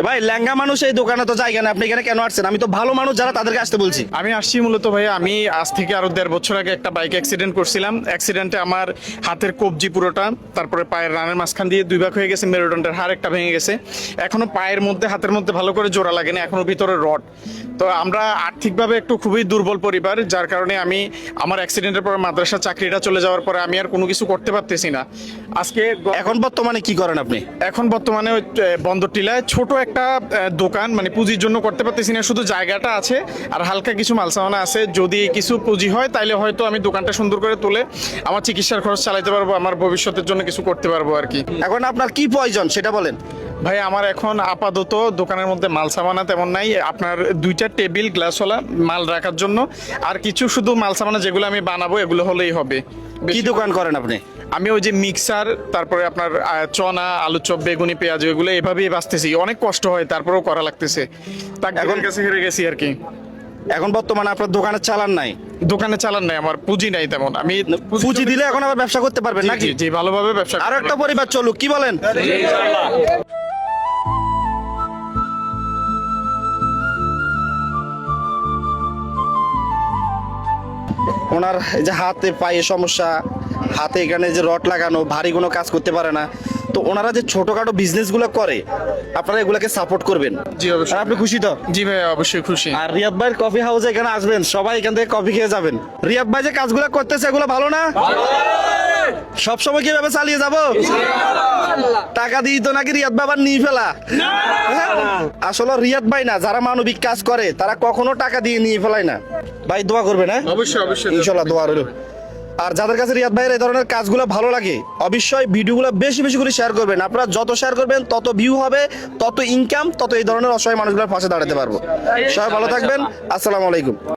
ভাই ল্যাঙ্গা মানুষ এই দোকানে তো জায়গা না, আপনি এখানে কেন আসছেন? আমি তো ভালো মানুষ যারা তাদেরকে আসতে বলছি। আমি আসছি মূলত ভাই, আমি আজ থেকে আরো 1.5 বছর আগে একটা বাইক অ্যাক্সিডেন্ট করছিলাম। অ্যাক্সিডেন্টে আমার হাতের কবজি পুরোটা, তারপরে পায়ের রানের মাঝখান দিয়ে 2 ভাগ হয়ে গেছে, মেরুদণ্ডের হাড় একটা ভেঙে গেছে। এখনো পায়ের মধ্যে হাতের মধ্যে ভালো করে জোড়া লাগেনি, এখনো ভিতরে রড। তো আমরা আর্থিকভাবে একটু খুবই দুর্বল পরিবার, যার কারণে আমি আমার অ্যাক্সিডেন্টের পর মাদ্রাসা চাকরিটা চলে যাওয়ার পরে আমি আর কোনো কিছু করতে পারতেছি না। আজকে এখন বর্তমানে কি করেন আপনি? এখন বর্তমানে ওই বন্দর টিলায় ছোট একটা দোকান, মানে পুঁজির জন্য করতে পারতেছি না, শুধু জায়গাটা আছে আর হালকা কিছু মালসামানা আছে। যদি কিছু পুঁজি হয় তাইলে হয়তো আমি দোকানটা সুন্দর করে তুলে আমার চিকিৎসার খরচ চালাতে পারবো, আমার ভবিষ্যতের জন্য কিছু করতে পারবো আর কি। এখন আপনার কি প্রয়োজন সেটা বলেন। ভাই আমার এখন আপাতত দোকানের মধ্যে মাল সামানা তেমন নাই, আপনার 2টা টেবিল গ্লাসওয়ালা মাল রাখার জন্য, আর কিছু শুধু মাল সামানা যেগুলো আমি বানাবো এগুলো হলেই হবে। কি দোকান করেন আপনি? আমি ওই যে মিক্সার, তারপরে আপনার চনা, আলু চপ, বেগুনি, পেঁয়াজ, এগুলো এভাবেই বাঁচতেছি। অনেক কষ্ট হয়, তারপরেও করা লাগতেছে। এখন কাছে হেরে গেছি আর কি। এখন বর্তমানে আপনার দোকানে চালান নাই? দোকানে চালান নাই, আমার পুঁজি নাই তেমন। আমি পুঁজি দিলে এখন আবার ব্যবসা করতে পারবেন জি, নাকি? জি, জি, ভালোভাবে ব্যবসা আরো একটা পরিবার চলুক, কি বলেন? ওনার এই যে হাতে পায়ে সমস্যা, হাতে এখানে যে রড লাগানো, ভারী কোনো কাজ করতে পারে না। তো ওনারা যে ছোটখাটো বিজনেসগুলো করে, আপনারা এগুলোকে সাপোর্ট করবেন। জি, অবশ্যই। আর আপনি খুশি তো? জি ভাই, অবশ্যই খুশি। আর রিয়াদ ভাইয়ের কফি হাউসে এখানে আসবেন, সবাই এখান থেকে কফি খেয়ে যাবেন। রিয়াদ ভাই যে কাজগুলো করতেছে এগুলো ভালো না? সবসময় কিভাবে চালিয়ে যাব? টাকা দিই তো নাকি রিয়াদ ভাই আবার নিয়ে ফেলা? আসলে রিয়াদ ভাই না, যারা মানবিক কাজ করে তারা কখনো টাকা দিয়ে নিয়ে ফেলায় না। ভাই দোয়া করবেন, হ্যাঁ? অবশ্যই, অবশ্যই। ইনশাল্লাহ দোয়া রইল। আর যাদের কাছে রিয়াদ ভাইয়ের এই ধরনের কাজগুলো ভালো লাগে, অবশ্যই ভিডিওগুলো বেশি বেশি করে শেয়ার করবেন। আপনারা যত শেয়ার করবেন তত ভিউ হবে, তত ইনকাম, তত এই ধরনের অসহায় মানুষগুলোর পাশে দাঁড়াতে পারবো। সবাই ভালো থাকবেন, আসসালামু আলাইকুম।